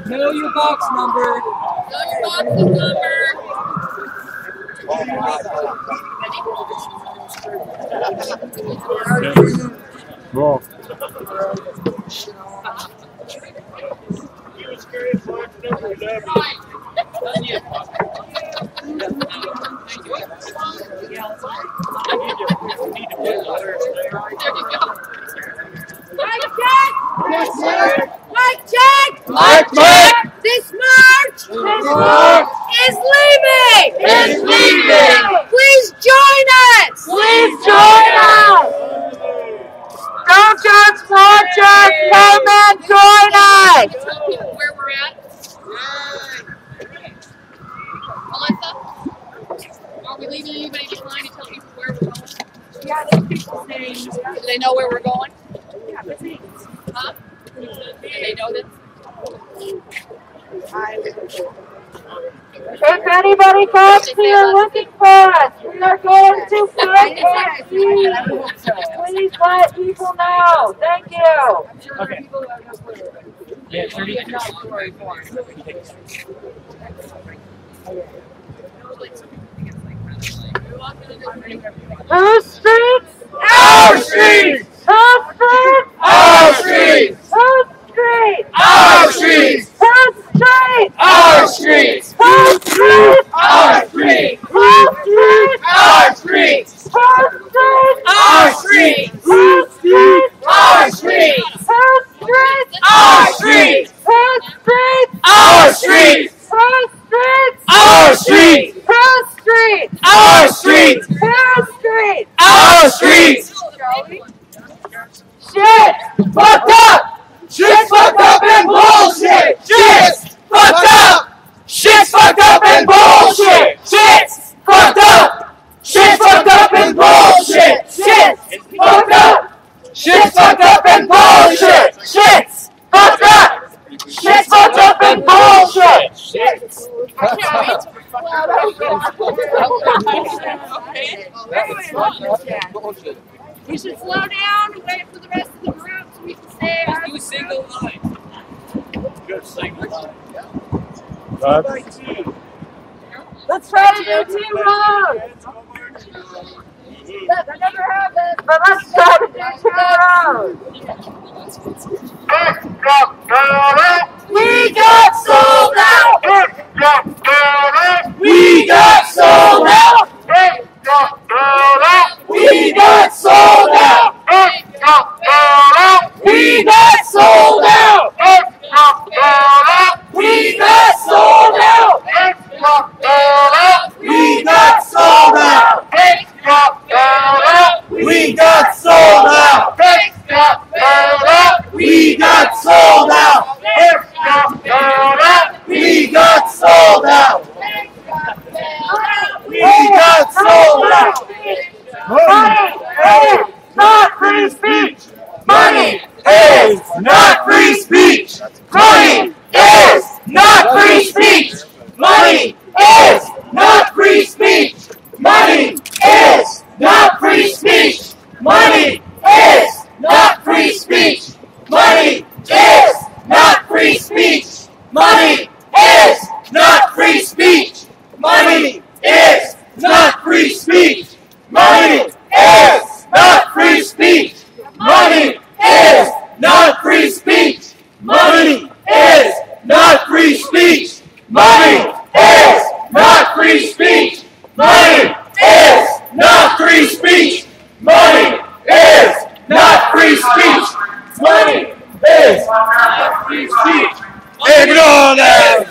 Know your box number. Know your boxing number. Roll. Mic check! Yes, sir. Mic check! Mic check! This march is leaving! Please join us! Please join us! Don't just watch us, come and join us! Tell people where we're at. Melissa, are we leaving anybody behind to tell people where we're going? Yeah, there's people's names. Do they know where we're going? Yeah, there's names. Huh? Do they know this? If anybody comes here looking for us, we are going to find you. Please let people know. Thank you. Okay. Yeah, 30 Whose streets? Our streets! Whose streets? Our streets! Whose streets? Our streets! Whose streets? Our streets! Whose streets? Our streets! Whose streets? Our streets! Whose streets? Our streets! Whose streets? Our streets! Whose streets? Our streets! Whose streets? Our streets! Whose streets? Our streets! Whose streets? Our streets! Whose streets? Our streets! Shit! Fucked up! Shit's fucked up and bullshit! Shit's fucked up! Shit's fucked up and bullshit! Shit's fucked up! Shit's fucked up and bullshit! Shit's fucked up! Shit's fucked up and bullshit! Shit's fucked up! Shit's fucked up and bullshit! Shit's We should slow down and wait for the rest of the group so we can stay. Let's do a single line. Good single line. Let's try to do 2 rows. That never happens, but let's try to do 2 rows. We got sold out! We got sold out! We got sold out! We got sold out! We got sold out! We got sold out! We got sold out! We got sold out! We got sold out! We got sold out! Money is not free speech. Money is not free speech! Money is not free speech! Money is not free speech! Money is not free speech! Money is not free speech! Money is not free speech! Money is not free speech! Money is not free speech! Money is not free speech! Money is not free speech! Money is not free speech! Money is not free speech! Money is not free speech! Money is not free speech! Money is not free speech! Ignore them!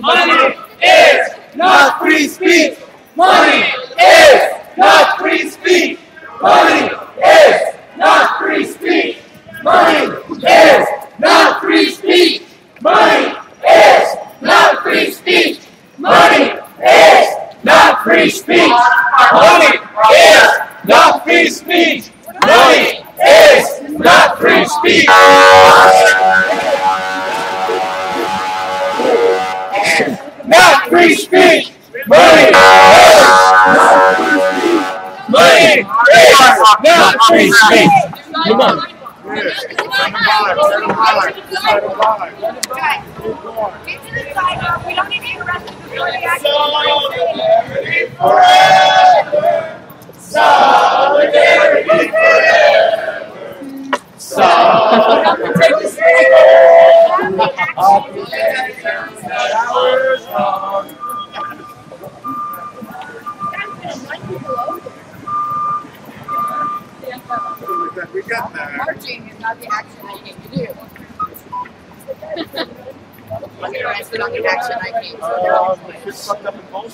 Money is not free speech! Money is not free speech! Money is not free speech! Money is not free speech! Money is not free speech! Money is not free speech! Money is not free speech! Money is not free speech! Not free speech! Money is not free speech! Money is not free speech! Come on. Get to the sidewalk. We don't need to interrupt the Solidarity forever. Solidarity forever. Solidarity We got that. Marching is not the action I came to do. It's not the action I came to do.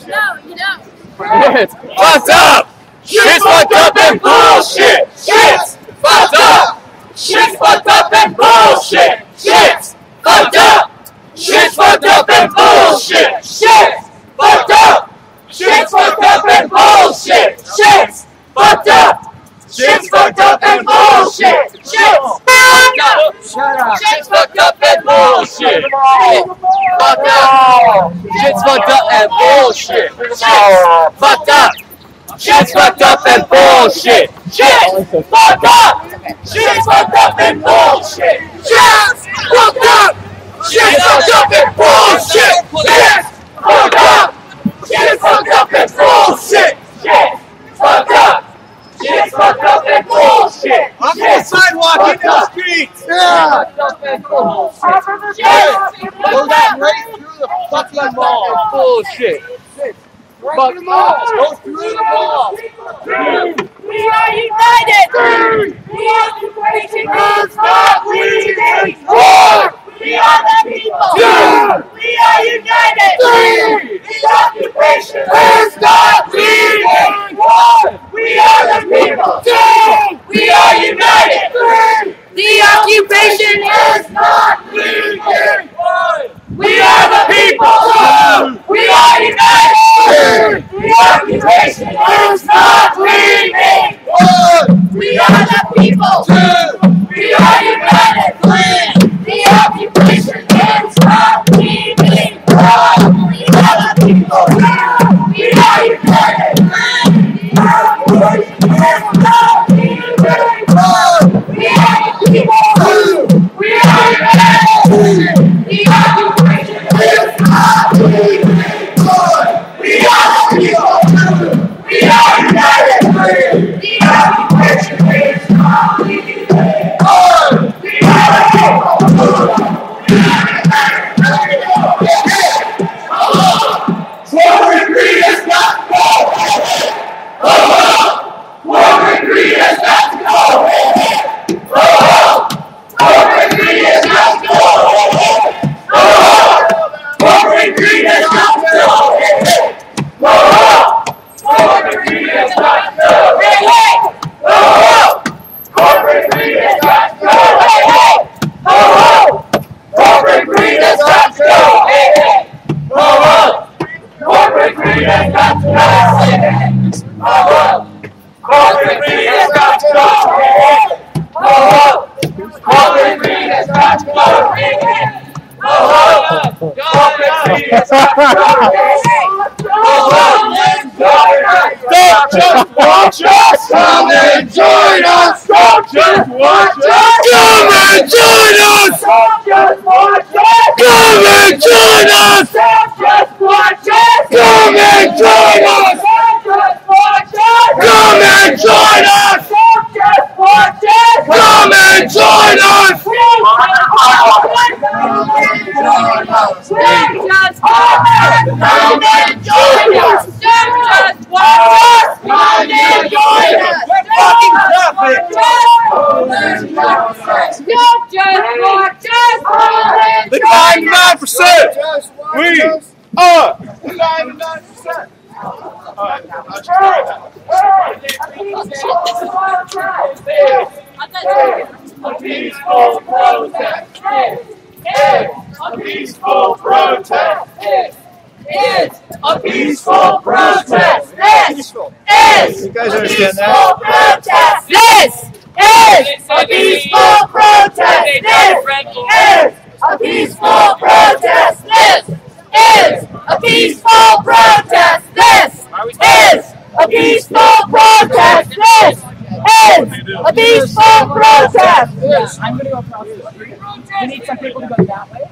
No, you don't. Shit's fucked up! Shit's fucked up and bullshit! Shit's fucked up! Shit's fucked up and bullshit! Shit's fucked up! Shit's fucked up and bullshit! Shit's fucked up! Shit's fucked up and bullshit! Shit's fucked up! Shit's fucked up and bullshit! Shit's fucked up! Shut up. Shit's fucked up and bullshit! Fucked up! Shit's fucked up and bullshit! Shit's fucked up! Shit's fucked up and bullshit! Shit's fucked up! Shit's fucked up and bullshit! Shit's fucked up! Shit's fucked up and bullshit! Shit's fucked up! Shit's fucked up and bullshit! Shit's fucked up! Shit's fucked up and bullshit! Off the sidewalk into the streets! Yeah! Fucked up and bullshit! Goes right through the fucking mall. Bullshit! Fuck the mall! Go through the mall! We are united! The occupation is not leaving! We are the people! We are united! The occupation is not leaving! We are the people! We are united! The occupation is not leaving! We are the people! We are united! The occupation is not leaving! We are the people! We are united! The occupation is not leaving! We are the people! We are united! The occupation is not leaving! We are the people! We are united! The occupation is not leaving! We are the people! We are united! The occupation is not leaving! We are the people! Corporate greed has got to go! Corporate greed has got to go! Corporate greed has got to go! Corporate greed has got to go! Corporate greed has got to go! Corporate greed has got to go! Corporate greed has got to go! Corporate greed has got to go! Corporate greed has got to go! Corporate greed has got to go! Corporate greed has got to go! Don't just watch us! Come and join us! Don't just watch us! Come and join us! Don't just watch us! Come and join us! Don't just watch us! Come and join us! Don't just watch us! Come and join us! Don't just watch us! Come and join us! Come and join us! Don't just watch us! Come and join us! Don't just watch us! Come and join us! We're fucking traffic! Don't just watch us! The 99%! We are the 99%! A peaceful protest! A peaceful protest! It's a peaceful protest! This is You guys understand a that? protest! This is a peaceful protest! This is a peaceful protest! This is a peaceful protest! This is a peaceful protest! This is a peaceful protest. I'm going to go across the street. We need some people to go that way.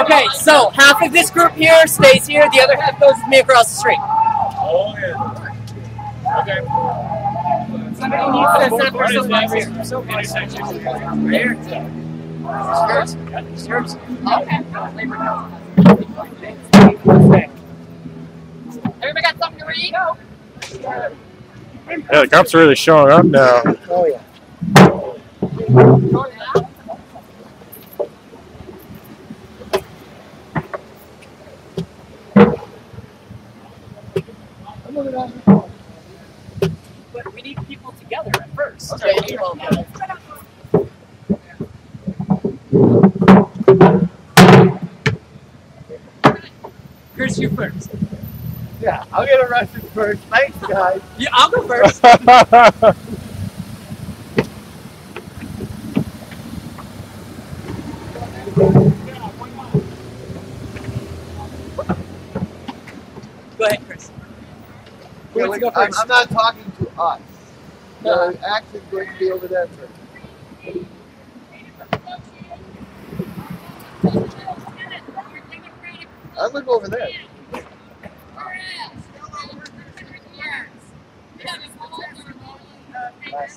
Okay, so half of this group here stays here, the other half goes with me across the street. Oh, yeah. Okay. Somebody needs to set up yourself back here. Right here. Yours? Yours? Okay. Everybody got something to read? Yeah, the cops are really showing up now. Oh, yeah. But we need people together at first. Okay. Chris, you first. Yeah, I'll get arrested first. Thanks, guys. Yeah, I'll go first. Go ahead, Chris. Who Yeah, wants to go first? I'm not talking to us. The action's going to be over there first. I'm going to go over there.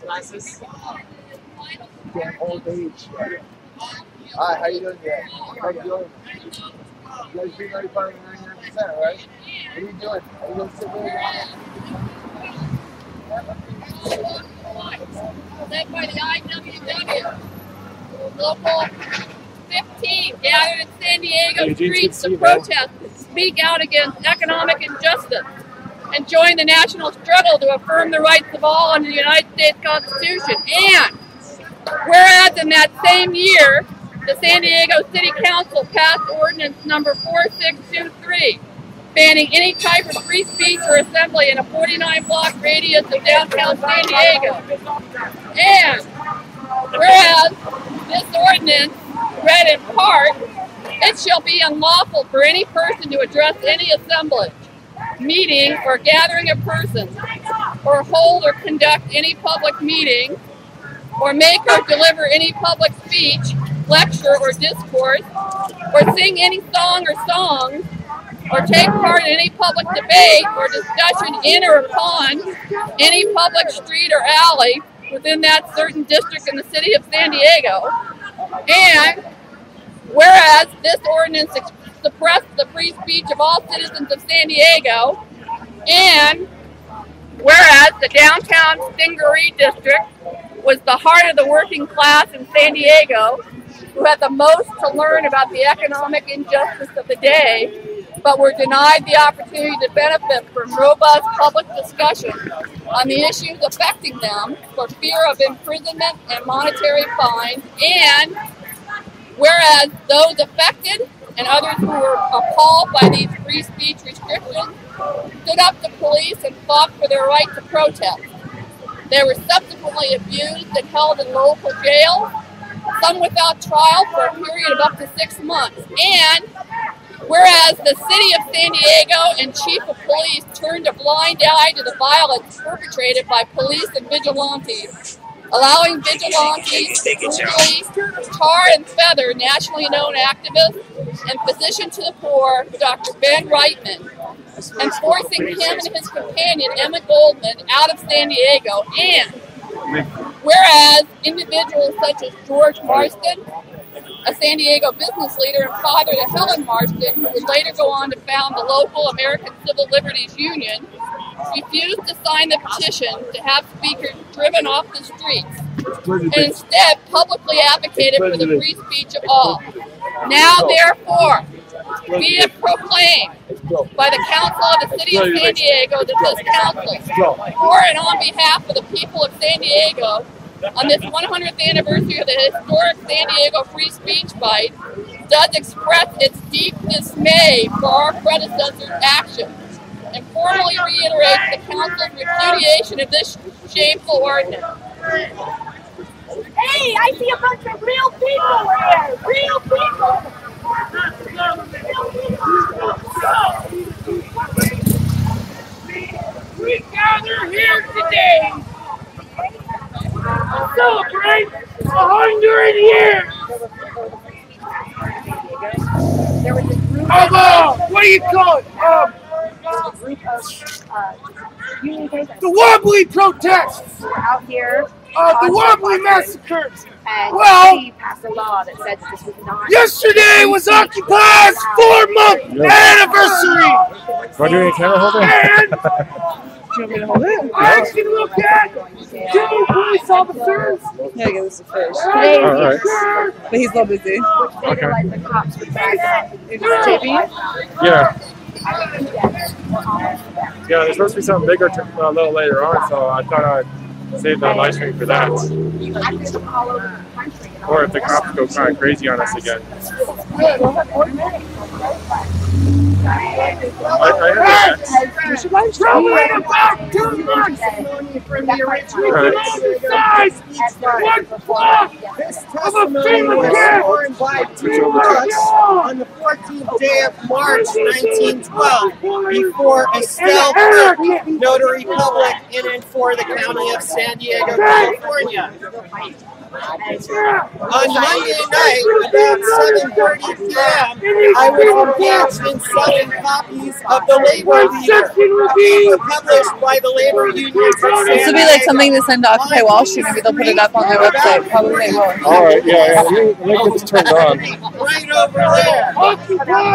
Glasses. Damn old age. Hi, how you doing today? How you doing? You guys being ready for 99%, right? What are you doing? Are you going to sit there? Led by the IWW. Local 15 gathered in San Diego streets to protest and speak out against economic injustice and join the national struggle to affirm the rights of all under the United States Constitution. And whereas in that same year, the San Diego City Council passed ordinance number 4623, banning any type of free speech or assembly in a 49-block radius of downtown San Diego. And whereas this ordinance read in part, it shall be unlawful for any person to address any assemblage, meeting, or gathering of persons, or hold or conduct any public meeting, or make or deliver any public speech, lecture, or discourse, or sing any song or songs, or take part in any public debate or discussion in or upon any public street or alley within that certain district in the city of San Diego. And whereas this ordinance suppressed the free speech of all citizens of San Diego, and whereas the downtown Stingaree district was the heart of the working class in San Diego, who had the most to learn about the economic injustice of the day, but were denied the opportunity to benefit from robust public discussion on the issues affecting them for fear of imprisonment and monetary fines. And whereas those affected and others who were appalled by these free speech restrictions stood up to police and fought for their right to protest. They were subsequently abused and held in local jails, some without trial for a period of up to 6 months. And whereas the city of San Diego and chief of police turned a blind eye to the violence perpetrated by police and vigilantes, allowing vigilantes to brutally tar and feather nationally known activist and physician to the poor, Dr. Ben Reitman, and forcing him and his companion, Emma Goldman, out of San Diego. And whereas individuals such as George Marston, a San Diego business leader and father to Helen Marston, who would later go on to found the local American Civil Liberties Union, refused to sign the petition to have speakers driven off the streets, and instead publicly advocated for the free speech of all. Now, therefore, be it proclaimed by the Council of the City of San Diego that this council, for and on behalf of the people of San Diego, on this 100th anniversary of the historic San Diego free speech fight, does express its deep dismay for our predecessors' actions and formally reiterates the Council's repudiation of this shameful ordinance. Hey, I see a bunch of real people here! Real people! We gather here today to celebrate 100 years of, what do you call it? The Wobbly protests. Out here. The Wobbly massacres. And well, he passed a law that said that this was not. Yesterday was Occupy's 4-month anniversary. Want to do any camera holding? And I can look at 2 police officers. Yeah, give us a fish. Today All right. But he's a little busy. Okay. the cops would drag up. Is this JB? Yeah. Yeah, there's supposed to be something bigger a little later on, so I thought I'd save the live stream for that. Or if the cops go kind of crazy on us again. I heard that. You should live Probably stream. about 2 months. On the 14th day of March 1912, before Estelle Kirk, notary public in and for the county of San Diego, California. On Monday night, about 7:30 p.m., I was engaged in selling copies of the Labor Leader, published by the labor unions. This would be like something to send to Occupy Wall Street. Maybe they'll put it up on their website. Probably they will. All right, yeah. Let me get this turned on. Right over there.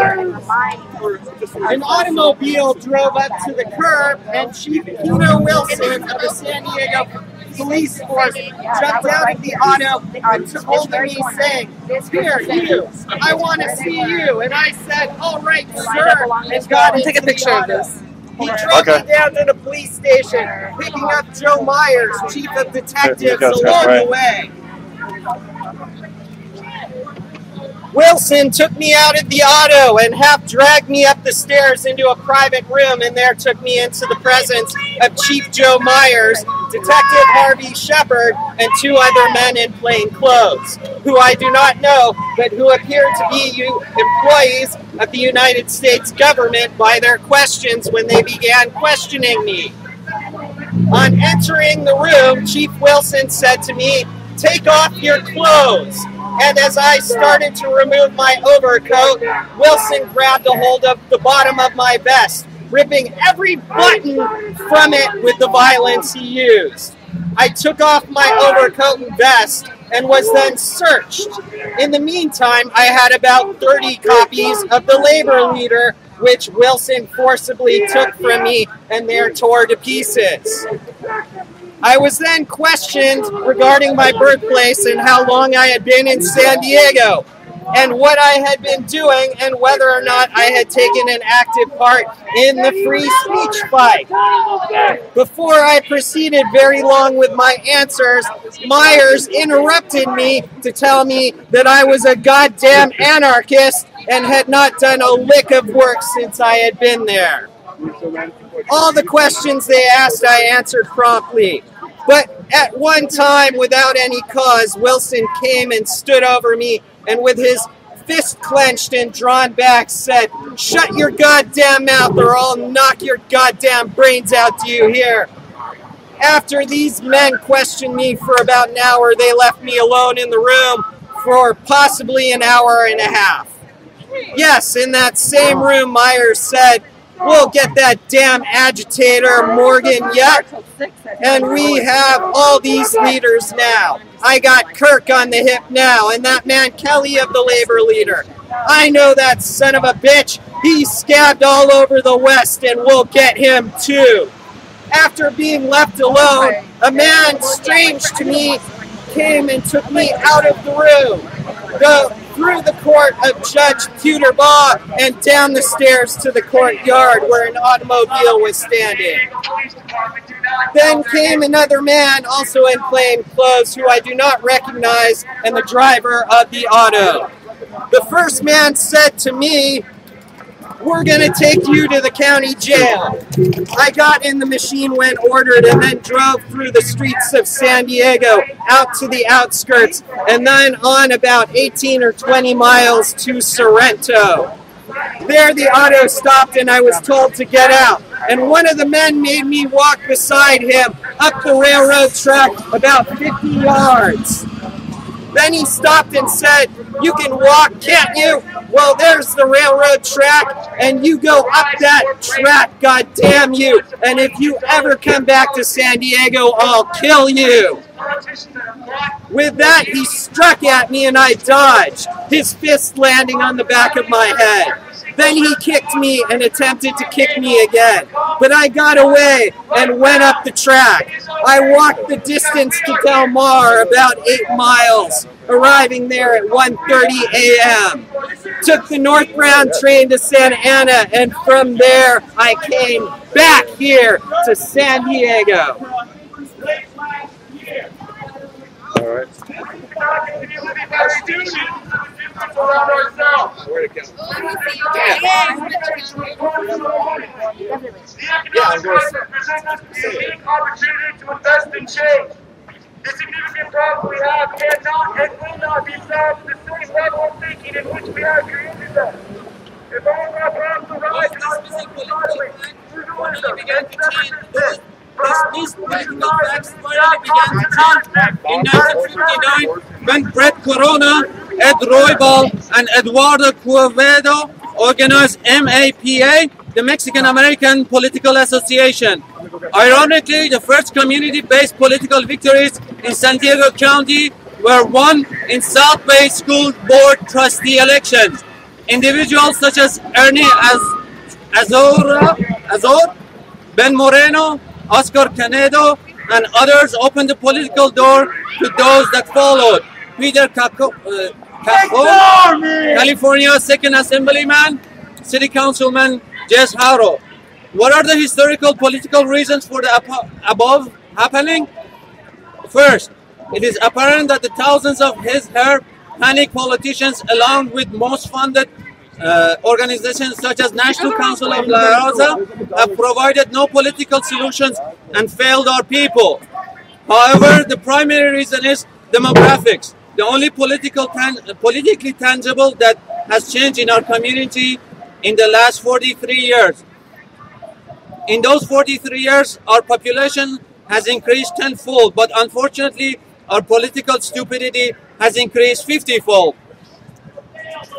An automobile drove up to the curb, and Chief Keno Wilson of the San Diego Police Force jumped out of the auto and took hold of me, saying, "Here, you, I want to see you." And I said, "All right, sir," and got into Take a picture the of auto. this. He drove me down to the police station, picking up Joe Myers, chief of detectives, along the way. Wilson took me out of the auto and half dragged me up the stairs into a private room, and there took me into the presence of Chief Joe Myers, Detective Harvey Shepard, and 2 other men in plain clothes, who I do not know, but who appear to be employees of the United States government by their questions when they began questioning me. On entering the room, Chief Wilson said to me, "Take off your clothes." And as I started to remove my overcoat, Wilson grabbed a hold of the bottom of my vest, ripping every button from it with the violence he used. I took off my overcoat and vest and was then searched. In the meantime, I had about 30 copies of the Labor Leader, which Wilson forcibly took from me and there tore to pieces. I was then questioned regarding my birthplace and how long I had been in San Diego, and what I had been doing, and whether or not I had taken an active part in the free speech fight. Before I proceeded very long with my answers, Myers interrupted me to tell me that I was a goddamn anarchist and had not done a lick of work since I had been there. All the questions they asked, I answered promptly. But at one time, without any cause, Wilson came and stood over me, and with his fist clenched and drawn back said, "Shut your goddamn mouth or I'll knock your goddamn brains out, do you hear?" After these men questioned me for about an hour, they left me alone in the room for possibly an hour and a half. Yes, in that same room, Myers said, "We'll get that damn agitator Morgan yet. And we have all these leaders now. I got Kirk on the hip now, and that man Kelly of the Labor Leader. I know that son of a bitch. He's scabbed all over the West, and we'll get him too." After being left alone, a man strange to me came and took me out of the room, through the court of Judge Pewterbaugh and down the stairs to the courtyard where an automobile was standing. Then came another man, also in plain clothes, who I do not recognize, and the driver of the auto. The first man said to me, "We're going to take you to the county jail." I got in the machine when ordered and then drove through the streets of San Diego out to the outskirts and then on about 18 or 20 miles to Sorrento. There the auto stopped and I was told to get out. and one of the men made me walk beside him up the railroad track about 50 yards. Then he stopped and said, "You can walk, can't you? Well, there's the railroad track, and you go up that track, God damn you. And if you ever come back to San Diego, I'll kill you." With that, he struck at me and I dodged, his fist landing on the back of my head. Then he kicked me and attempted to kick me again, but I got away and went up the track. I walked the distance to Del Mar, about 8 miles, arriving there at 1:30 a.m. Took the northbound train to Santa Ana, and from there I came back here to San Diego. All right. Where'd it go? Yeah, I'm going to opportunity to invest in change. The significant problem we have cannot and will not be solved with the same level of thinking in which we have created them. If all of our problems arise in our society, finally began to change. These political facts finally began to change in 1959 when Brett Corona, Ed Roybal, and Eduardo Quevedo organized MAPA, the Mexican American Political Association. Ironically, the first community-based political victories in San Diego County were won in South Bay School Board trustee elections. Individuals such as Ernie Azor, Ben Moreno, Oscar Canedo, and others opened the political door to those that followed. Peter Cajon, California's second assemblyman, City Councilman Jess Harrow. What are the historical political reasons for the above happening? First, it is apparent that the thousands of her panic politicians, along with most funded organizations such as National Council of La Raza, have provided no political solutions and failed our people. However, the primary reason is demographics, the only politically tangible that has changed in our community in the last 43 years. In those 43 years, our population has increased tenfold, but unfortunately, our political stupidity has increased 50-fold.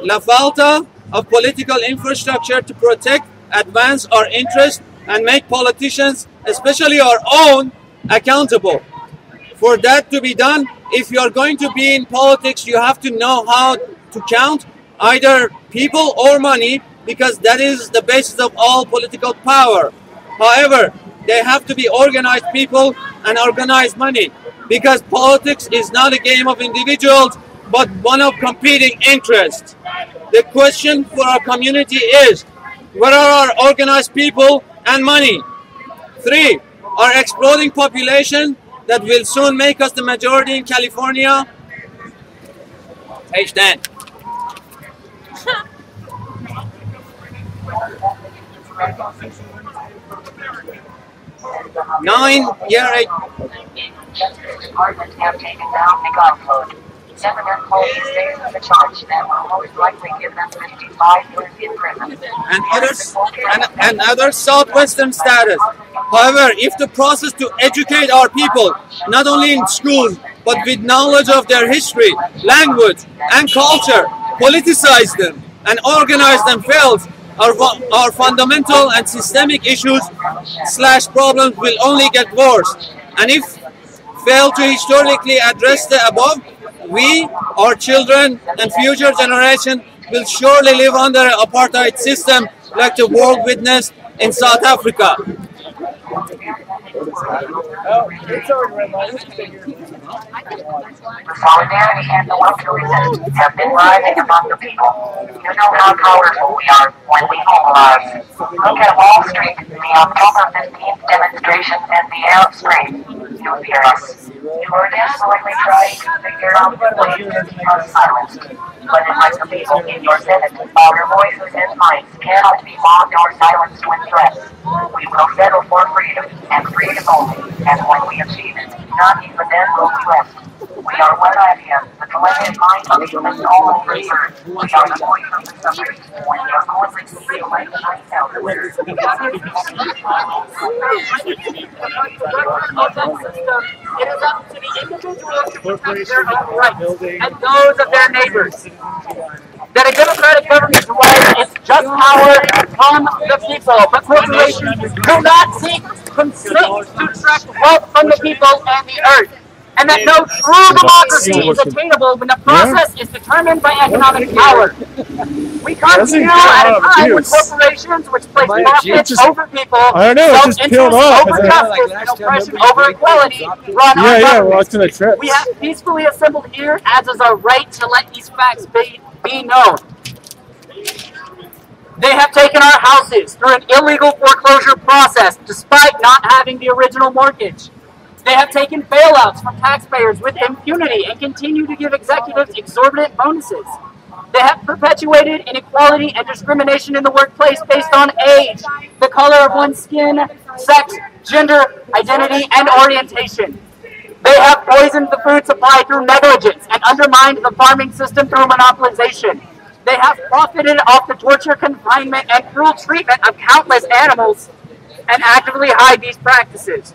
La falta of political infrastructure to protect, advance our interests, and make politicians, especially our own, accountable. For that to be done, if you are going to be in politics, you have to know how to count either people or money, because that is the basis of all political power. However, they have to be organized people and organized money, because politics is not a game of individuals, but one of competing interests. The question for our community is, where are our organized people and money? 3, our exploding population that will soon make us the majority in California. Page 10. Department have taken down the gun code. 7 employees stay in the charge that will most likely give them 55 years in prison. And other southwestern status. However, if the process to educate our people, not only in schools, but with knowledge of their history, language, and culture, politicize them and organize them fails, our fundamental and systemic issues / problems will only get worse. And if fail to historically address the above, we, our children, and future generations will surely live under an apartheid system like the world witnessed in South Africa. Solidarity and the welfarism have been rising among the people. You know how powerful we are when we mobilize. Look at Wall Street, the October 15th demonstrations, and the Arab Spring. You hear us. You are desperately trying to figure out ways to become silent. But unlike the people in your Senate, our voices and minds cannot be mocked or silenced with threats. We will settle for freedom, and freedom only, and when we achieve it, not even then will we rest. We are one idea, the collective mind of humans all neighbors. We are the voice of the suffering. When we are collectively elected ourselves. It is up to the individuals to protect their own rights and those of their neighbors. That a democratic government derives its just power from the people, but corporations do not seek consent to extract wealth from the people and the earth. And that no true democracy is attainable when the process is determined by economic power. We continue at a time when corporations which place profits over people, self-interest over justice, and oppression over equality run our government. We have peacefully assembled here, as is our right to let these facts be known. They have taken our houses through an illegal foreclosure process despite not having the original mortgage. They have taken bailouts from taxpayers with impunity and continue to give executives exorbitant bonuses. They have perpetuated inequality and discrimination in the workplace based on age, the color of one's skin, sex, gender, identity, and orientation. They have poisoned the food supply through negligence and undermined the farming system through monopolization. They have profited off the torture, confinement, and cruel treatment of countless animals and actively hide these practices.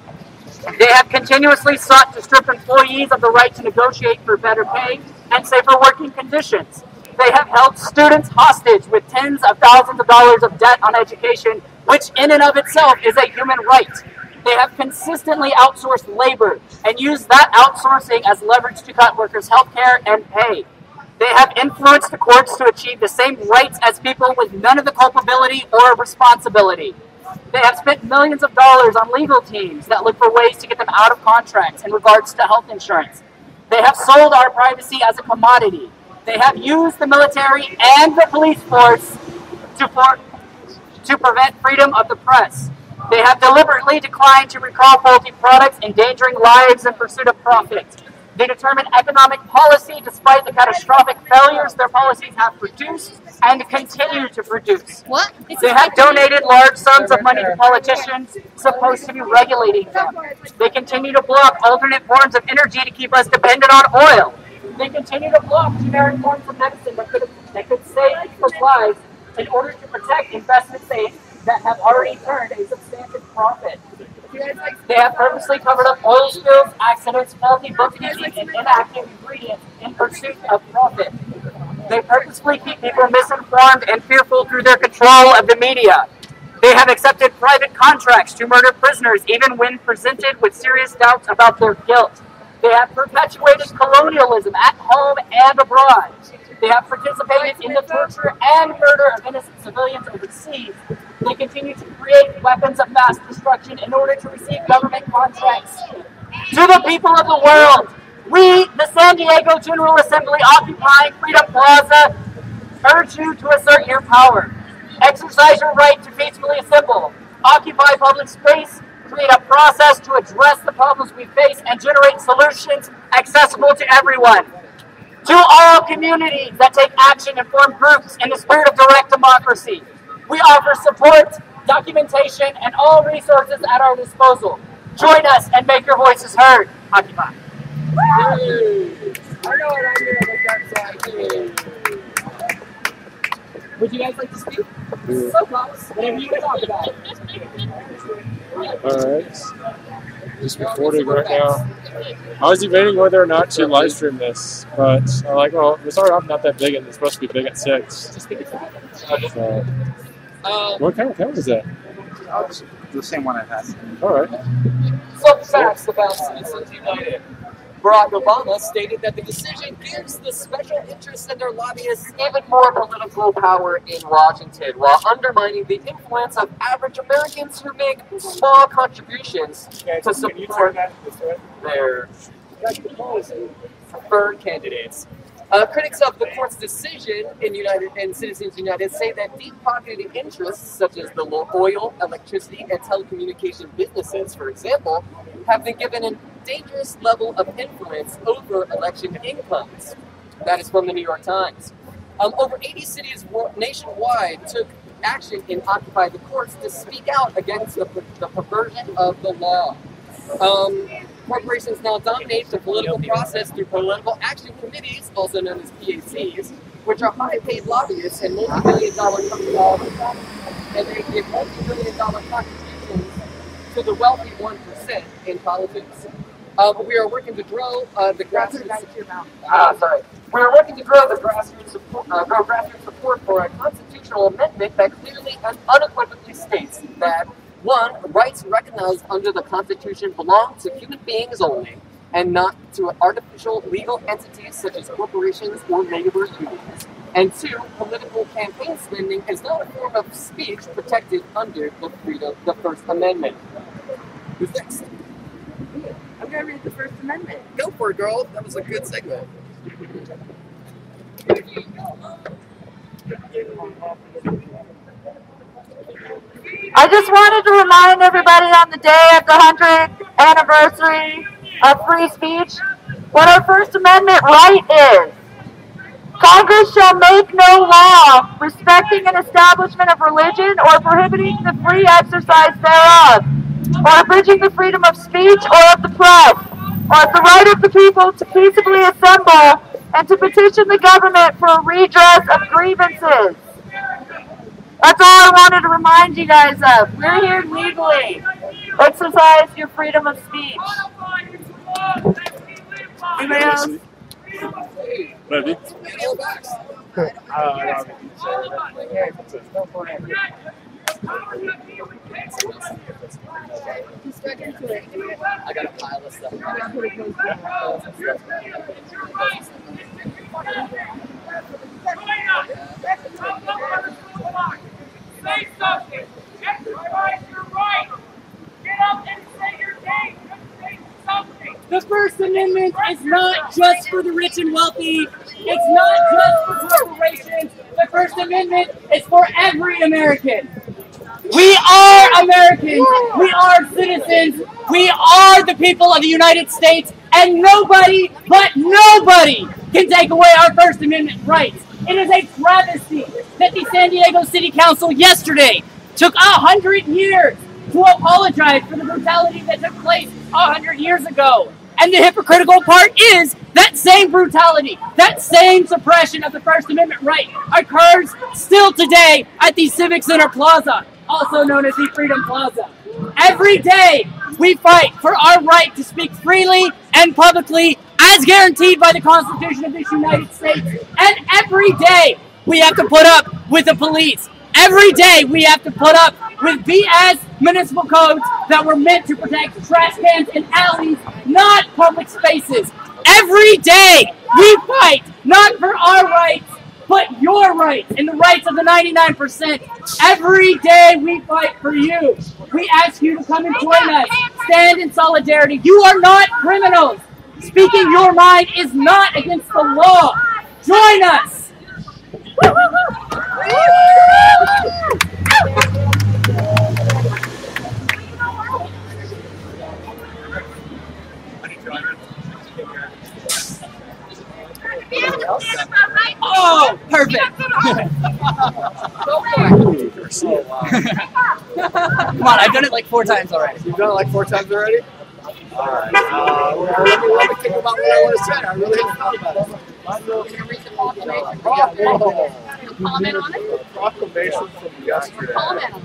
They have continuously sought to strip employees of the right to negotiate for better pay and safer working conditions. They have held students hostage with tens of thousands of dollars of debt on education, which in and of itself is a human right. They have consistently outsourced labor and used that outsourcing as leverage to cut workers' health care and pay. They have influenced the courts to achieve the same rights as people with none of the culpability or responsibility. They have spent millions of dollars on legal teams that look for ways to get them out of contracts in regards to health insurance. They have sold our privacy as a commodity. They have used the military and the police force to prevent freedom of the press. They have deliberately declined to recall faulty products, endangering lives in pursuit of profit. They determine economic policy despite the catastrophic failures their policies have produced and continue to produce. What? They have donated large sums of money to politicians supposed to be regulating them. They continue to block alternate forms of energy to keep us dependent on oil. They continue to block generic forms of medicine that could save people's lives in order to protect investment safes that have already turned a substantial profit. They have purposely covered up oil spills, accidents, faulty bookkeeping, and inactive ingredients in pursuit of profit. They purposely keep people misinformed and fearful through their control of the media. They have accepted private contracts to murder prisoners even when presented with serious doubts about their guilt. They have perpetuated colonialism at home and abroad. They have participated in the torture and murder of innocent civilians overseas. They continue to create weapons of mass destruction in order to receive government contracts. To the people of the world, we, the San Diego General Assembly occupying Freedom Plaza, urge you to assert your power. Exercise your right to peacefully assemble. Occupy public space. Create a process to address the problems we face and generate solutions accessible to everyone. To all communities that take action and form groups in the spirit of direct democracy, we offer support, documentation, and all resources at our disposal. Join us and make your voices heard. Occupy. I know what I'm doing with that side. Would you guys like to speak? So close. Whatever you can talk about. Alright. Just recording right now. I was debating whether or not to live stream this, but I'm like, well, it's already not that big and it's supposed to be big at 6. So, what kind of camera is that? The same one I had. Alright. Some facts about Citizens United. Barack Obama stated that the decision gives the special interests and their lobbyists even more political power in Washington, while undermining the influence of average Americans who make small contributions to support their preferred candidates. Critics of the court's decision in Citizens United say that deep-pocketed interests, such as the oil, electricity, and telecommunication businesses, for example, have been given a dangerous level of influence over election incomes. That is from the New York Times. Over 80 cities nationwide took action in Occupy the Courts to speak out against the perversion of the law. Corporations now dominate the political process through political action committees, also known as PACs, which are high-paid lobbyists and multi-million-dollar and they give multi-million-dollar contributions to the wealthy 1% in politics. We are working to grow the grassroots. We are working to grow the grassroots support for a constitutional amendment that clearly and unequivocally states that 1. Rights recognized under the Constitution belong to human beings only, and not to artificial legal entities such as corporations or labor unions. And 2. Political campaign spending is not a form of speech protected under the First Amendment. Who's next? I'm going to read the First Amendment. Go for it, girl. That was a good segment. I just wanted to remind everybody on the day of the 100th anniversary of free speech what our First Amendment right is. Congress shall make no law respecting an establishment of religion or prohibiting the free exercise thereof, or abridging the freedom of speech or of the press, or the right of the people to peaceably assemble and to petition the government for a redress of grievances. That's all I wanted to remind you guys of. We're here legally. Exercise your freedom of speech. Anybody else? Ready? I got a pile of stuff. Say something. Exercise your right. Get up and say your name. Just say something. The First Amendment is not just for the rich and wealthy. It's not just for corporations. The First Amendment is for every American. We are Americans. We are citizens. We are the people of the United States, and nobody, but nobody, can take away our First Amendment rights. It is a travesty that the San Diego City Council yesterday took 100 years to apologize for the brutality that took place 100 years ago. And the hypocritical part is that same brutality, that same suppression of the First Amendment right occurs still today at the Civic Center Plaza, also known as the Freedom Plaza. Every day we fight for our right to speak freely and publicly as guaranteed by the Constitution of this United States. And every day we have to put up with the police. Every day we have to put up with BS municipal codes that were meant to protect trash cans and alleys, not public spaces. Every day we fight not for our rights, but your rights and the rights of the 99%. Every day we fight for you. We ask you to come and join us. Stand in solidarity. You are not criminals. Speaking your mind is not against the law. Join us. Oh, perfect. Come on, I've done it like 4 times already. You've done it like 4 times already? Alright. Let me think about what I want to say. I really haven't thought about it. Comment on it? Proclamation from yesterday. Comment on it.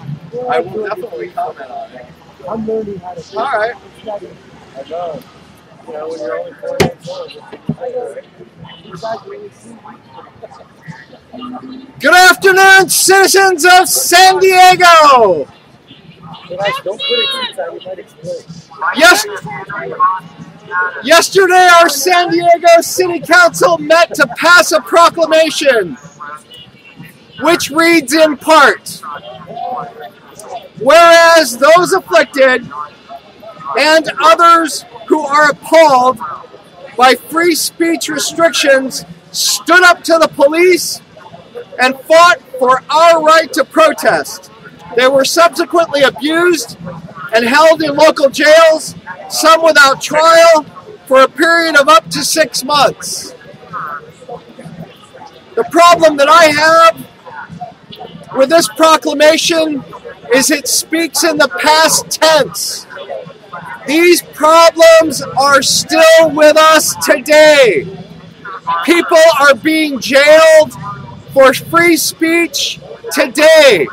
I will definitely comment on it. I'm learning how to. Alright. I know. You know, when you're only 4 years old. Good afternoon, citizens of San Diego! Yesterday, our San Diego City Council met to pass a proclamation, which reads in part, whereas those afflicted and others who are appalled by free speech restrictions stood up to the police and fought for our right to protest. They were subsequently abused and held in local jails, some without trial, for a period of up to 6 months. The problem that I have with this proclamation is it speaks in the past tense. These problems are still with us today. People are being jailed for free speech today.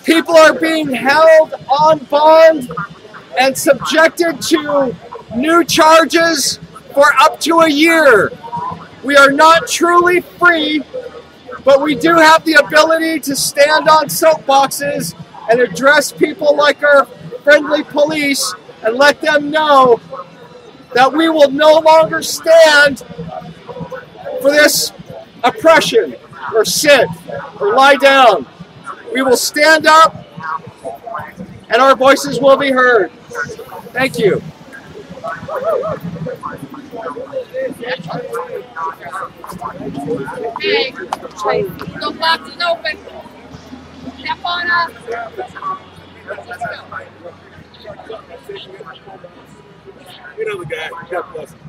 People are being held on bond and subjected to new charges for up to a year. We are not truly free, but we do have the ability to stand on soapboxes and address people like our friendly police and let them know that we will no longer stand for this oppression or sit or lie down. We will stand up and our voices will be heard. Thank you. Hey, the box is open. Step on up. Let's go. You know the guy. God bless him.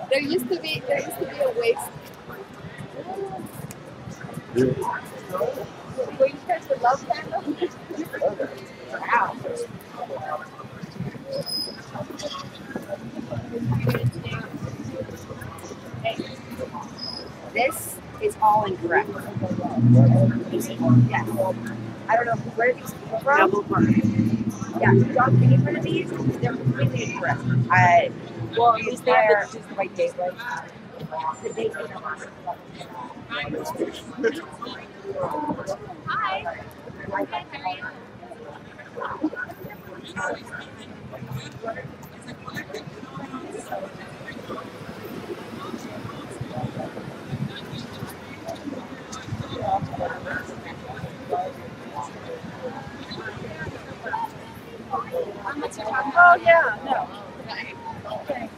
There used to be a waste. Were you guys the love candle? Wow. Hey, this is all incorrect. Yeah. I don't know where these came from. Yeah, John, can you print these? They're completely incorrect. Well, at least they have to choose the right date, right? The date. Hi. Oh yeah, no. Okay.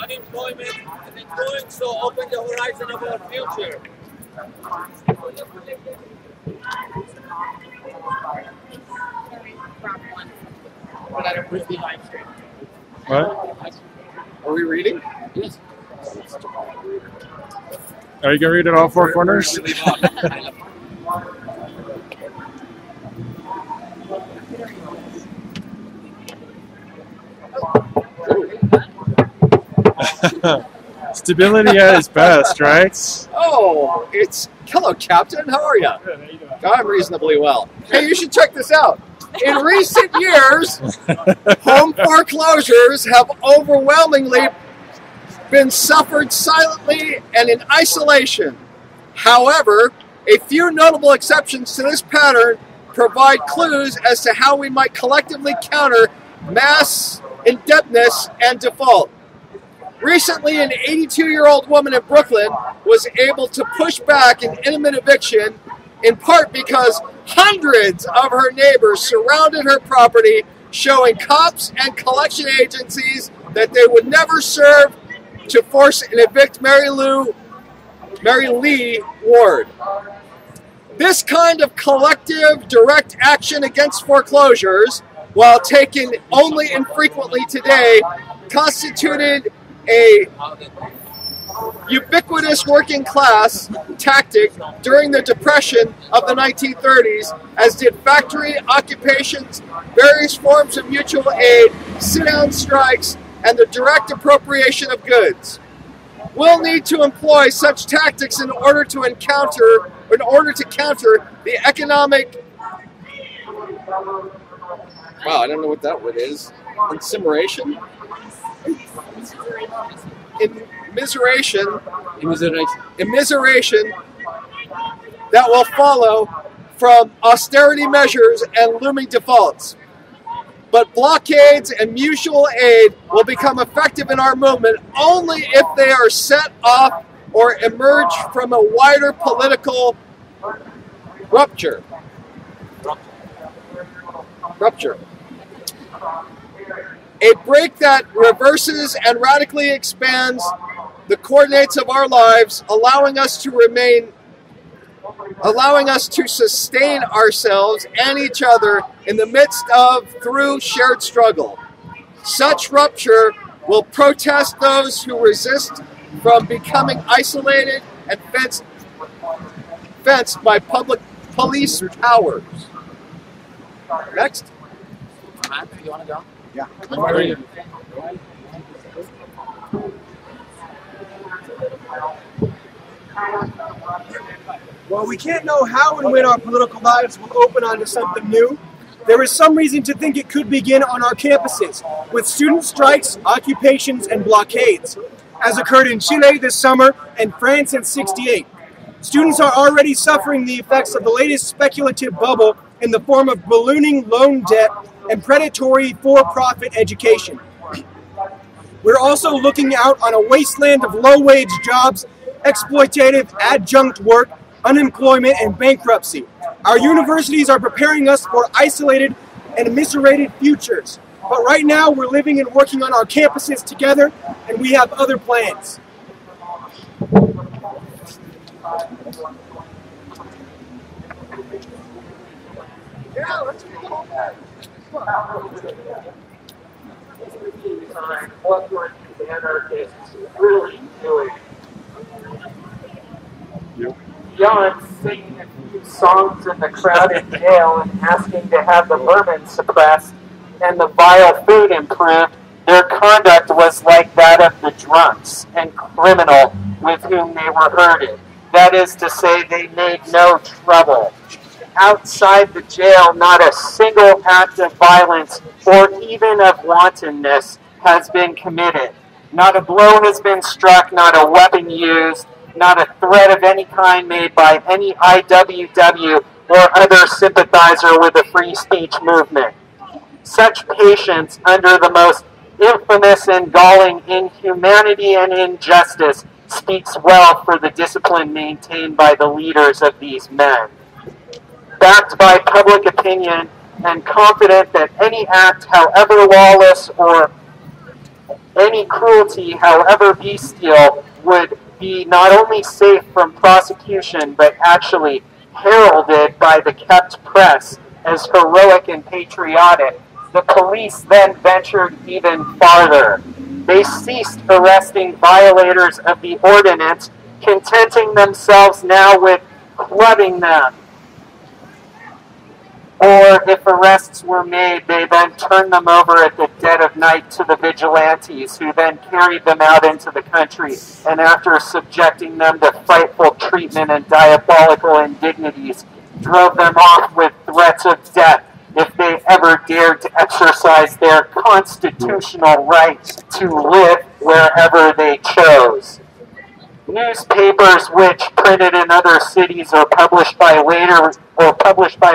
Unemployment, and in doing so open the horizon of our future. What? Are we reading? Yes. Are you gonna read it all four corners? Stability at its best, right? Oh, hello, Captain. How are you? I'm reasonably well. Hey, you should check this out. In recent years, home foreclosures have overwhelmingly been suffered silently and in isolation. However, a few notable exceptions to this pattern provide clues as to how we might collectively counter mass indebtedness and default. Recently, an 82-year-old woman in Brooklyn was able to push back an intimate eviction in part because hundreds of her neighbors surrounded her property, showing cops and collection agencies that they would never serve to force and evict Mary Lee Ward. This kind of collective direct action against foreclosures, while taken only infrequently today, constituted a ubiquitous working class tactic during the Depression of the 1930s, as did factory occupations, various forms of mutual aid, sit-down strikes, and the direct appropriation of goods. We'll need to employ such tactics in order to counter the economic. Wow, I don't know what that word is. Immiseration. Immiseration that will follow from austerity measures and looming defaults. But blockades and mutual aid will become effective in our movement only if they are set off or emerge from a wider political rupture. A break that reverses and radically expands the coordinates of our lives, allowing us to sustain ourselves and each other in the midst of through shared struggle. Such rupture will protest those who resist from becoming isolated and fenced by public police powers. Next. Matt, you want to go? Yeah. While we can't know how and when our political lives will open onto something new, there is some reason to think it could begin on our campuses, with student strikes, occupations, and blockades, as occurred in Chile this summer and France in '68. Students are already suffering the effects of the latest speculative bubble in the form of ballooning loan debt and predatory for-profit education. We're also looking out on a wasteland of low-wage jobs, exploitative adjunct work, unemployment, and bankruptcy. Our universities are preparing us for isolated and immiserated futures. But right now, we're living and working on our campuses together, and we have other plans. Yeah, let's go back. What were these anarchists really doing? Beyond singing a few songs in the crowded jail and asking to have the vermin suppressed and the vile food improved, their conduct was like that of the drunks and criminal with whom they were herded. That is to say, they made no trouble. Outside the jail, not a single act of violence or even of wantonness has been committed. Not a blow has been struck, not a weapon used, not a threat of any kind made by any IWW or other sympathizer with the free speech movement. Such patience under the most infamous and galling inhumanity and injustice speaks well for the discipline maintained by the leaders of these men. Backed by public opinion and confident that any act, however lawless, or any cruelty, however bestial, would be not only safe from prosecution, but actually heralded by the kept press as heroic and patriotic, the police then ventured even farther. They ceased arresting violators of the ordinance, contenting themselves now with clubbing them. Or if arrests were made, they then turned them over at the dead of night to the vigilantes, who then carried them out into the country, and after subjecting them to frightful treatment and diabolical indignities, drove them off with threats of death if they ever dared to exercise their constitutional right to live wherever they chose. Newspapers which printed in other cities or published by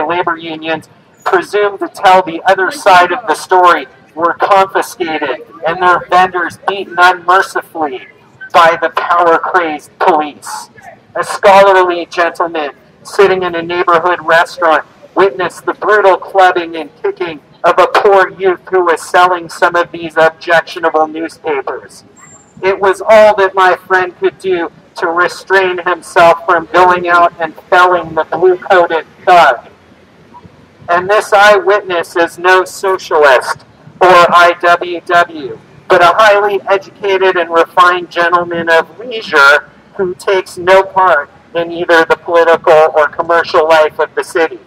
labor unions presumed to tell the other side of the story were confiscated and their vendors beaten unmercifully by the power-crazed police. A scholarly gentleman sitting in a neighborhood restaurant witnessed the brutal clubbing and kicking of a poor youth who was selling some of these objectionable newspapers. It was all that my friend could do to restrain himself from going out and felling the blue-coated thug. And this eyewitness is no socialist or IWW, but a highly educated and refined gentleman of leisure who takes no part in either the political or commercial life of the city.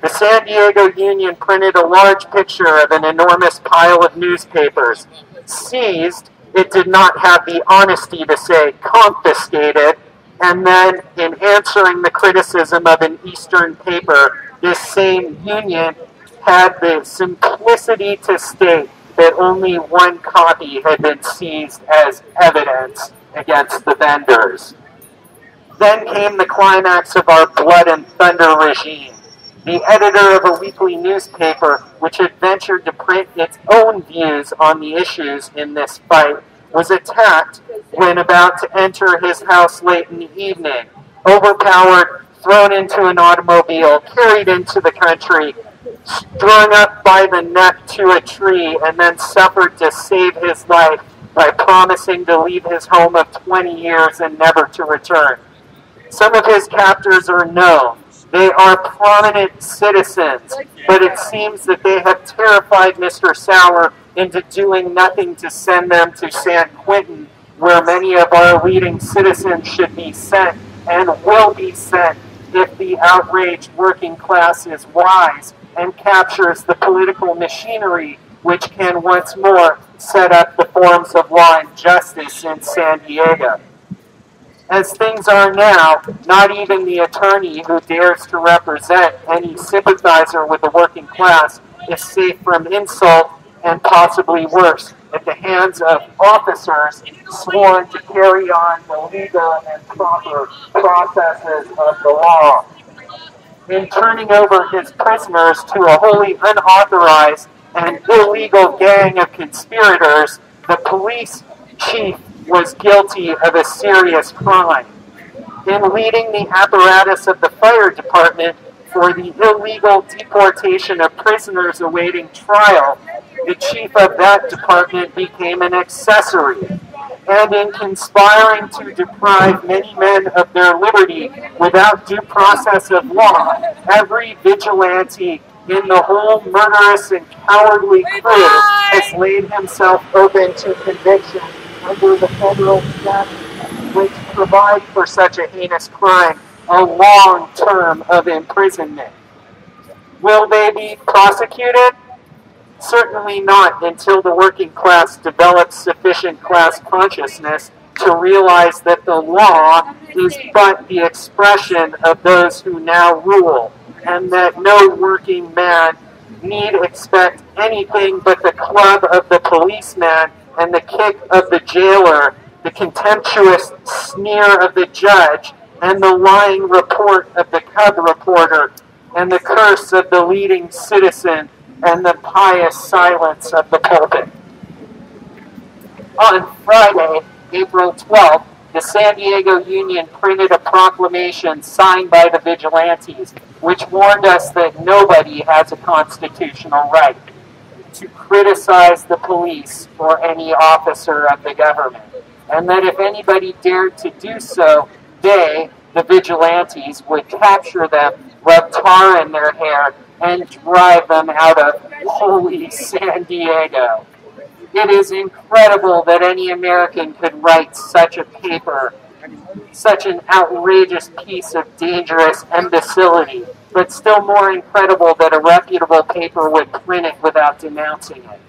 The San Diego Union printed a large picture of an enormous pile of newspapers. Seized, it did not have the honesty to say confiscated, and then in answering the criticism of an Eastern paper, this same union had the simplicity to state that only one copy had been seized as evidence against the vendors. Then came the climax of our blood and thunder regime. The editor of a weekly newspaper which had ventured to print its own views on the issues in this fight, was attacked when about to enter his house late in the evening, overpowered, thrown into an automobile, carried into the country, strung up by the neck to a tree, and then suffered to save his life by promising to leave his home of 20 years and never to return. Some of his captors are known. They are prominent citizens, but it seems that they have terrified Mr. Sauer into doing nothing to send them to San Quentin, where many of our leading citizens should be sent and will be sent if the outraged working class is wise and captures the political machinery which can once more set up the forms of law and justice in San Diego. As things are now, not even the attorney who dares to represent any sympathizer with the working class is safe from insult and possibly worse at the hands of officers sworn to carry on the legal and proper processes of the law. In turning over his prisoners to a wholly unauthorized and illegal gang of conspirators, the police chief was guilty of a serious crime. In leading the apparatus of the fire department for the illegal deportation of prisoners awaiting trial, the chief of that department became an accessory. And in conspiring to deprive many men of their liberty without due process of law, every vigilante in the whole murderous and cowardly crew has laid himself open to conviction under the federal statute, which provide for such a heinous crime a long term of imprisonment. Will they be prosecuted? Certainly not until the working class develops sufficient class consciousness to realize that the law is but the expression of those who now rule, and that no working man need expect anything but the club of the policeman and the kick of the jailer, the contemptuous sneer of the judge, and the lying report of the cub reporter, and the curse of the leading citizen, and the pious silence of the pulpit. On Friday, April 12th, the San Diego Union printed a proclamation signed by the vigilantes, which warned us that nobody has a constitutional right to criticize the police or any officer of the government, and that if anybody dared to do so, they, the vigilantes, would capture them, rub tar in their hair, and drive them out of holy San Diego. It is incredible that any American could write such a paper, such an outrageous piece of dangerous imbecility, but still more incredible that a reputable paper would print it without denouncing it.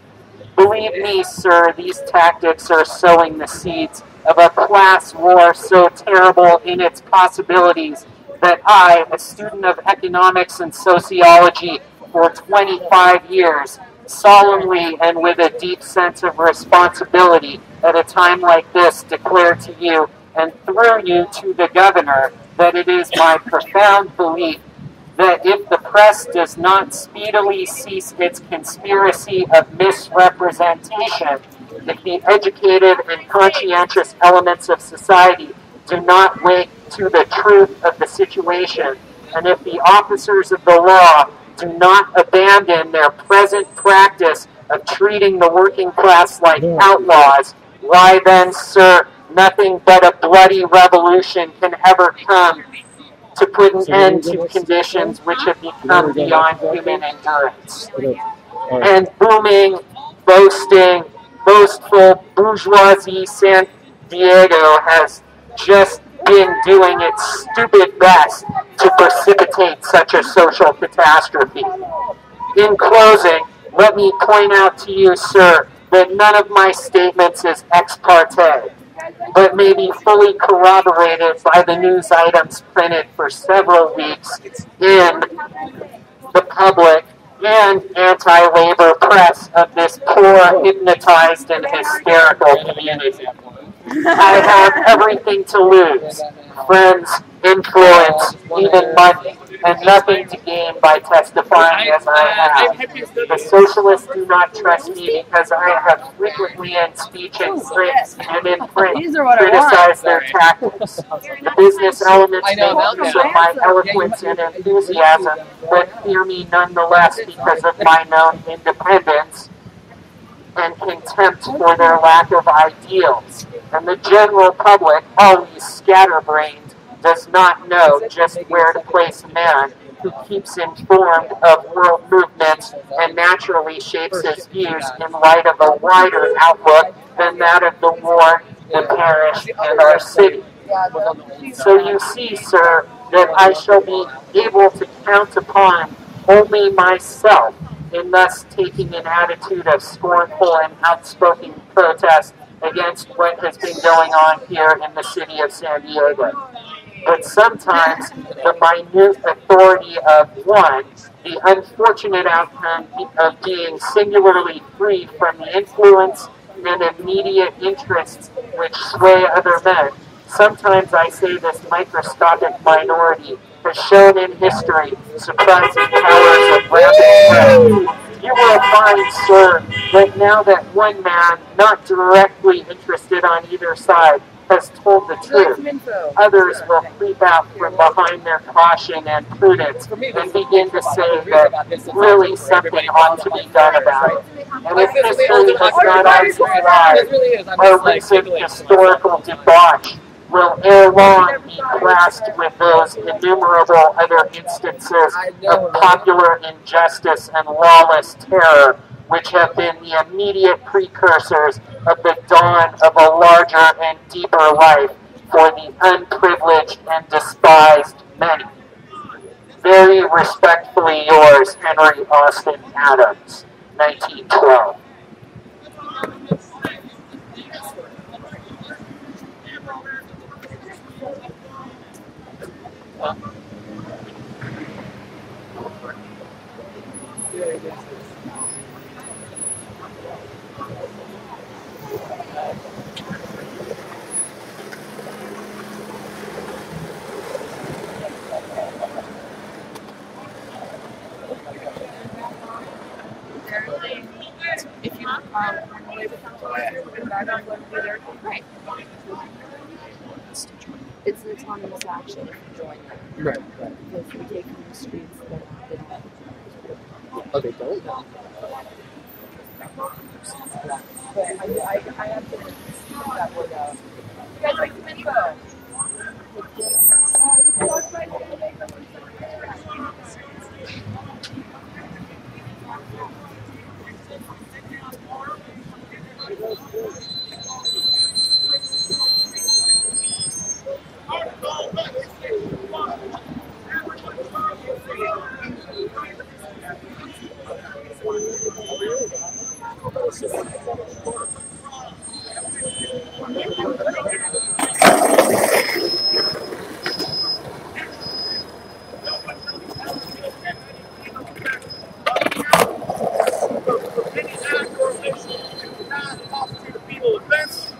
Believe me, sir, these tactics are sowing the seeds of a class war so terrible in its possibilities that I, a student of economics and sociology for 25 years, solemnly and with a deep sense of responsibility at a time like this declare to you and through you to the governor that it is my profound belief that if the press does not speedily cease its conspiracy of misrepresentation, if the educated and conscientious elements of society do not wake to the truth of the situation, and if the officers of the law do not abandon their present practice of treating the working class like outlaws, why then, sir, nothing but a bloody revolution can ever come to put an end to conditions which have become beyond human endurance. And booming, boasting, boastful bourgeoisie San Diego has just been doing its stupid best to precipitate such a social catastrophe. In closing, let me point out to you, sir, that none of my statements is ex parte, but may be fully corroborated by the news items printed for several weeks in the public and anti-labor press of this poor, hypnotized, and hysterical community. I have everything to lose: friends, influence, even money. and nothing to gain by testifying as I have. The socialists do not trust me because I have frequently in speech and in print criticized their tactics. The business elements make use of my eloquence and enthusiasm, but fear me nonetheless because of my known independence and contempt for their lack of ideals. And the general public, always scatterbrained, does not know just where to place man who keeps informed of world movements and naturally shapes his views in light of a wider outlook than that of the war, the parish, and our city. So you see, sir, that I shall be able to count upon only myself in thus taking an attitude of scornful and outspoken protest against what has been going on here in the city of San Diego. But sometimes the minute authority of one, the unfortunate outcome of being singularly free from the influence and immediate interests which sway other men, sometimes I say this microscopic minority has shown in history surprising powers of rapid growth. You will find, sir, that now that one man, not directly interested on either side, has told the truth, others will creep out from behind their caution and prudence and begin to say that really something ought to be done about it. And if history has not already arrived, our recent historical debauch will ere long be classed with those innumerable other instances of popular injustice and lawless terror which have been the immediate precursors of the dawn of a larger and deeper life for the unprivileged and despised many. Very respectfully yours, Henry Austin Adams, 1912. If you right. It's an autonomous action if you join them. Right. If we take from the streets, they don't. Oh, they don't? But I have to that would, you guys like some info?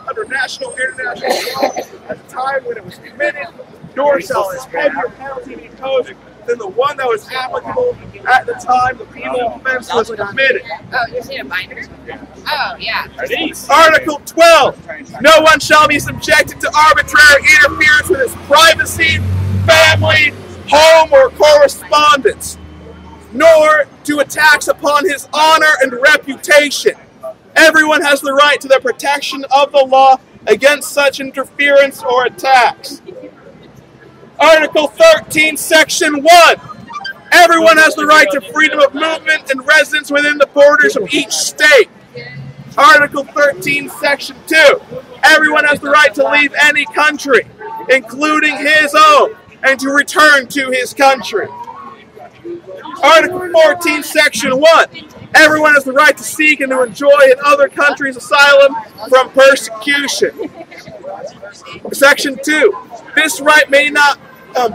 Under national, international law at the time when it was committed, door sellers heavier penalty to imposed than the one that was applicable at the time the penal offense was committed. Oh, you're seeing a binder? Oh, yeah. Article 12. No one shall be subjected to arbitrary interference with his privacy, family, home, or correspondence, nor to attacks upon his honor and reputation. Everyone has the right to the protection of the law against such interference or attacks. Article 13, Section 1. Everyone has the right to freedom of movement and residence within the borders of each state. Article 13, Section 2. Everyone has the right to leave any country, including his own, and to return to his country. Article 14, Section 1. Everyone has the right to seek and to enjoy in other countries asylum from persecution. Section 2. This right may not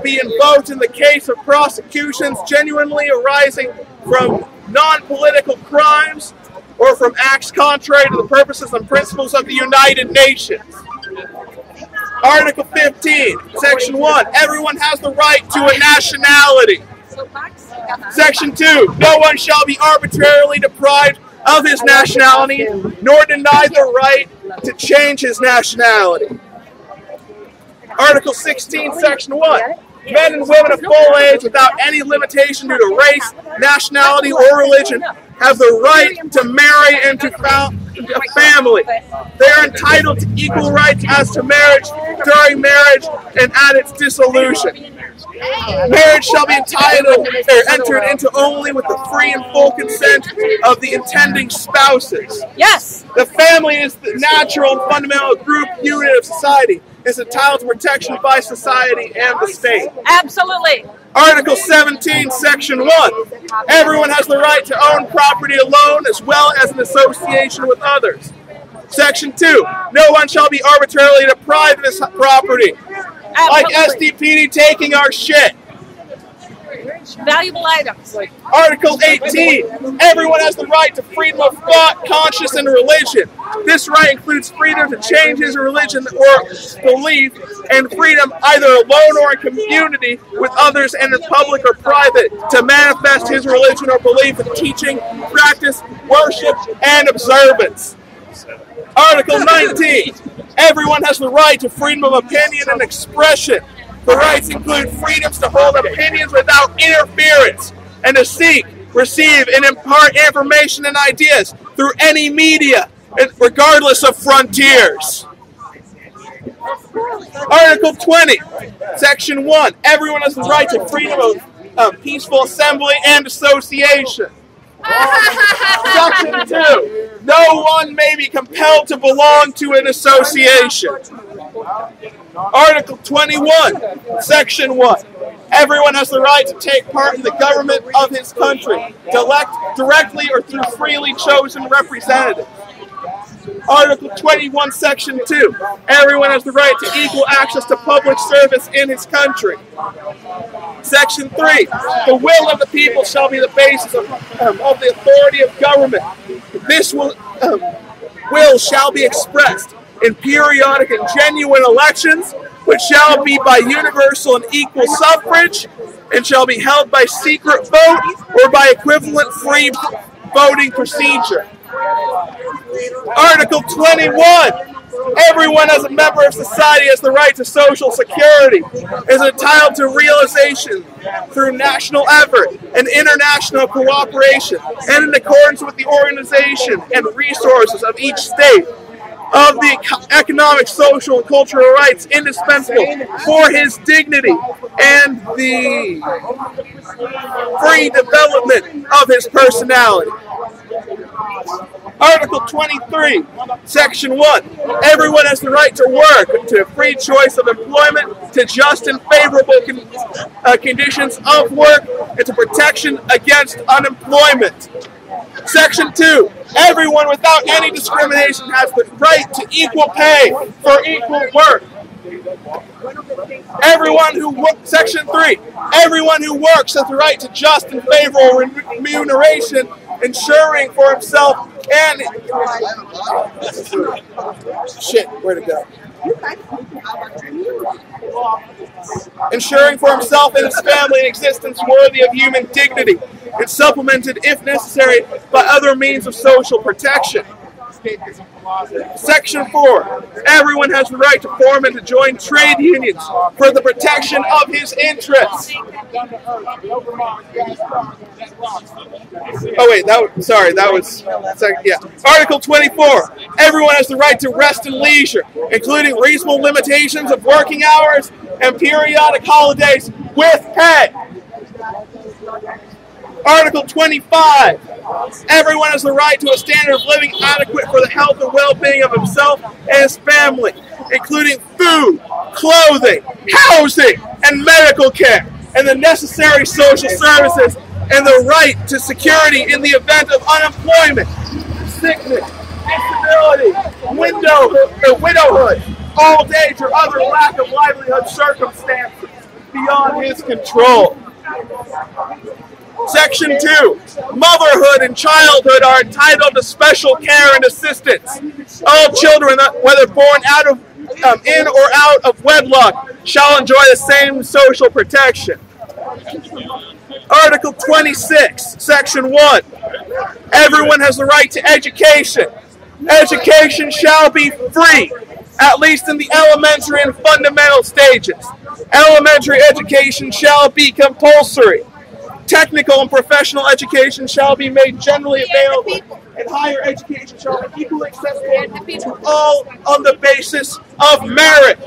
be invoked in the case of prosecutions genuinely arising from non-political crimes or from acts contrary to the purposes and principles of the United Nations. Article 15, Section 1. Everyone has the right to a nationality. Section 2, no one shall be arbitrarily deprived of his nationality, nor denied the right to change his nationality. Article 16, Section 1. Men and women of full age without any limitation due to race, nationality, or religion have the right to marry and to found a family. They are entitled to equal rights as to marriage, during marriage, and at its dissolution. Marriage shall be entered into only with the free and full consent of the intending spouses. Yes. The family is the natural and fundamental group unit of society. Is entitled to protection by society and the state. Absolutely. Article 17, Section 1. Everyone has the right to own property alone as well as in association with others. Section 2. No one shall be arbitrarily deprived of this property. Absolutely. Like SDPD taking our shit. Valuable items. Article 18. Everyone has the right to freedom of thought, conscience, and religion. This right includes freedom to change his religion or belief, and freedom either alone or in community with others and in public or private to manifest his religion or belief in teaching, practice, worship, and observance. Article 19. Everyone has the right to freedom of opinion and expression. The rights include freedoms to hold opinions without interference and to seek, receive, and impart information and ideas through any media, regardless of frontiers. Article 20, Section 1. Everyone has the right to freedom of peaceful assembly and association. Section 2. No one may be compelled to belong to an association. Article 21, Section 1. Everyone has the right to take part in the government of his country, to elect directly or through freely chosen representatives. Article 21, Section 2. Everyone has the right to equal access to public service in his country. Section 3. The will of the people shall be the basis of the authority of government. This will shall be expressed in periodic and genuine elections, which shall be by universal and equal suffrage, and shall be held by secret vote or by equivalent free voting procedure. Article 21. Everyone as a member of society has the right to social security, is entitled to realization through national effort and international cooperation, and in accordance with the organization and resources of each state, of the economic, social, and cultural rights indispensable for his dignity and the free development of his personality. Article 23, Section 1. Everyone has the right to work, to free choice of employment, to just and favorable conditions of work, and to protection against unemployment. Section 2. Everyone without any discrimination has the right to equal pay for equal work. Section 3. Everyone who works has the right to just and favorable remuneration, ensuring for himself and where'd it go? Ensuring for himself and his family an existence worthy of human dignity, and supplemented, if necessary, by other means of social protection. Section 4. Everyone has the right to form and to join trade unions for the protection of his interests. Oh wait, Article 24. Everyone has the right to rest and leisure, including reasonable limitations of working hours and periodic holidays with pay. Article 25. Everyone has the right to a standard of living adequate for the health and well-being of himself and his family, including food, clothing, housing, and medical care, and the necessary social services, and the right to security in the event of unemployment, sickness, disability, widowhood, old age, or other lack of livelihood circumstances beyond his control. Section 2. Motherhood and childhood are entitled to special care and assistance. All children, whether born in or out of wedlock, shall enjoy the same social protection. Article 26, Section 1. Everyone has the right to education. Education shall be free, at least in the elementary and fundamental stages. Elementary education shall be compulsory. Technical and professional education shall be made generally available, and higher education shall be equally accessible to all on the basis of merit.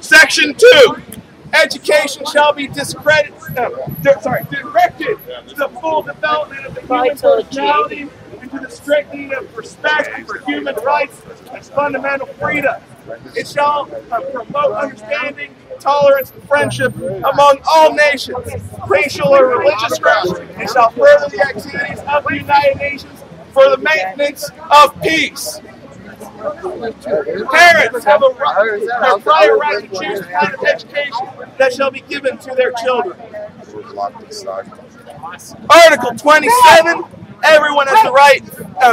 Section 2. Education shall be directed to the full development of the human personality and to the strengthening of respect for human rights and fundamental freedoms. It shall promote understanding, tolerance, and friendship among all nations, racial or religious groups, and shall further the activities of the United Nations for the maintenance of peace. Parents have a prior right to choose the kind of education that shall be given to their children. Article 27. Everyone has the right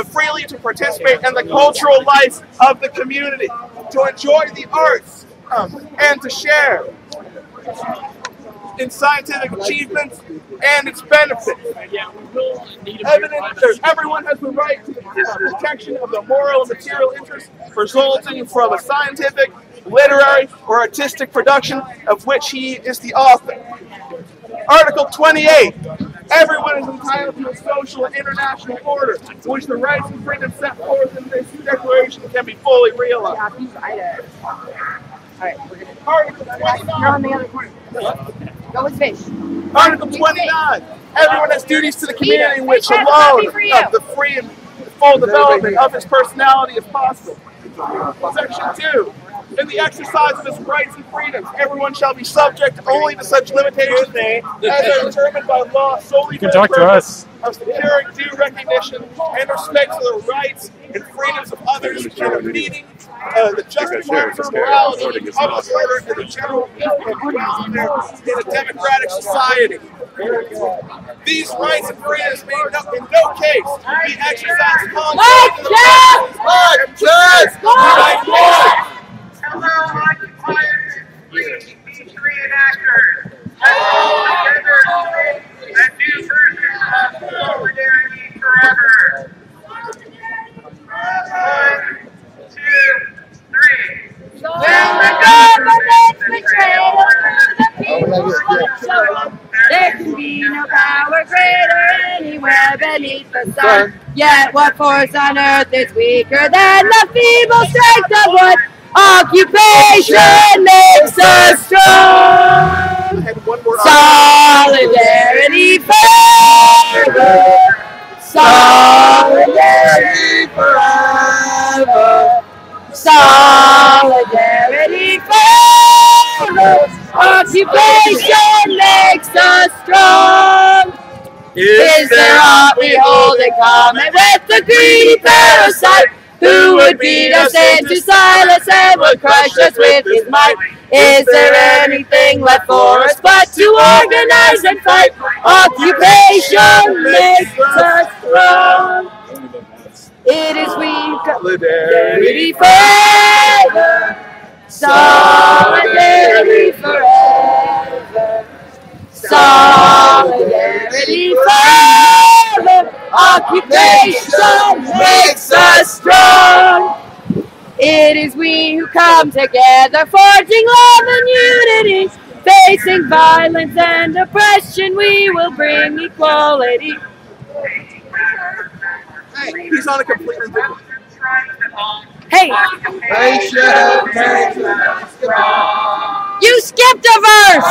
freely to participate in the cultural life of the community, to enjoy the arts, and to share in scientific achievements and its benefits. Everyone has the right to the protection of the moral and material interests resulting from a scientific, literary, or artistic production of which he is the author. Article 28. Everyone is entitled to a social and international order, which the rights and freedoms set forth in this declaration can be fully realized. Article 29. You're on the other corner. Go with fish. Article 29. Everyone has duties to the community in which alone of the free and full development of his personality is possible. Section 2. In the exercise of his rights and freedoms, everyone shall be subject only to such limitations as are determined by law solely for the purpose of securing due recognition and respect for the rights and freedoms of others and of meeting the justified morality of the order and the general welfare in a democratic society. These rights and freedoms may in no case be exercised contrary to the Hello, occupiers and speech reenactors. Hello, together, a new version of solidarity forever. 1, 2, 3. When the government betrayed the people there can be no power greater anywhere beneath the sun. Yet what force on earth is weaker than the feeble strength of one? Occupation makes us strong. Solidarity forever. Solidarity forever. Solidarity forever. Occupation makes us strong. Is there aught we hold in common with the greedy parasite who would beat us into silence and would crush us with his might? Is there anything left for us but to organize and fight? Occupation makes us strong. It is we, solidarity forever, solidarity forever, solidarity forever. Occupation makes us strong. It is we who come together, forging love and unity. Facing violence and oppression, we will bring equality. He's on a completely different. Hey! You skipped a verse!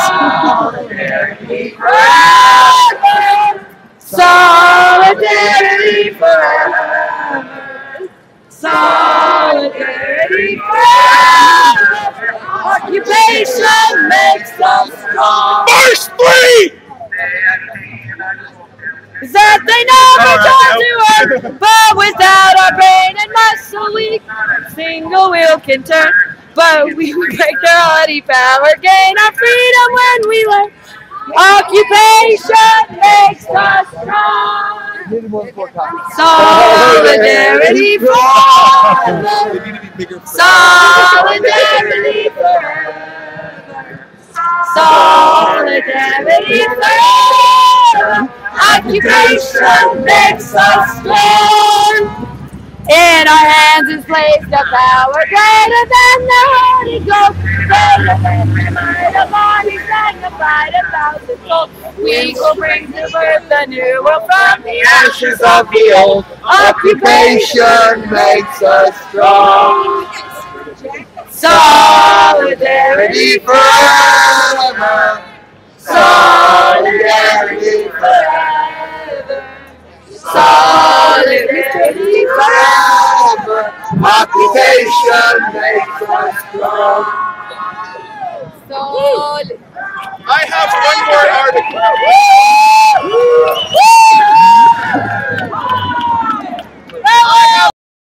Solidarity forever! Solidarity forever! Occupation makes us strong! Verse 3! That they never come to work, but without our brain and muscle we single wheel can turn. But we break their haughty power, gain our freedom when we learn. Occupation makes us strong. Solidarity forever. Solidarity forever. Solidarity forever. Occupation makes us strong. In our hands is placed a power greater than the Holy Ghost, greater than the might of bodies magnified 1,000-fold. We will bring to birth the new world from the ashes of the old. Occupation makes us strong. Solidarity forever. Solidarity forever. Solidarity forever. Occupation makes us strong. I have one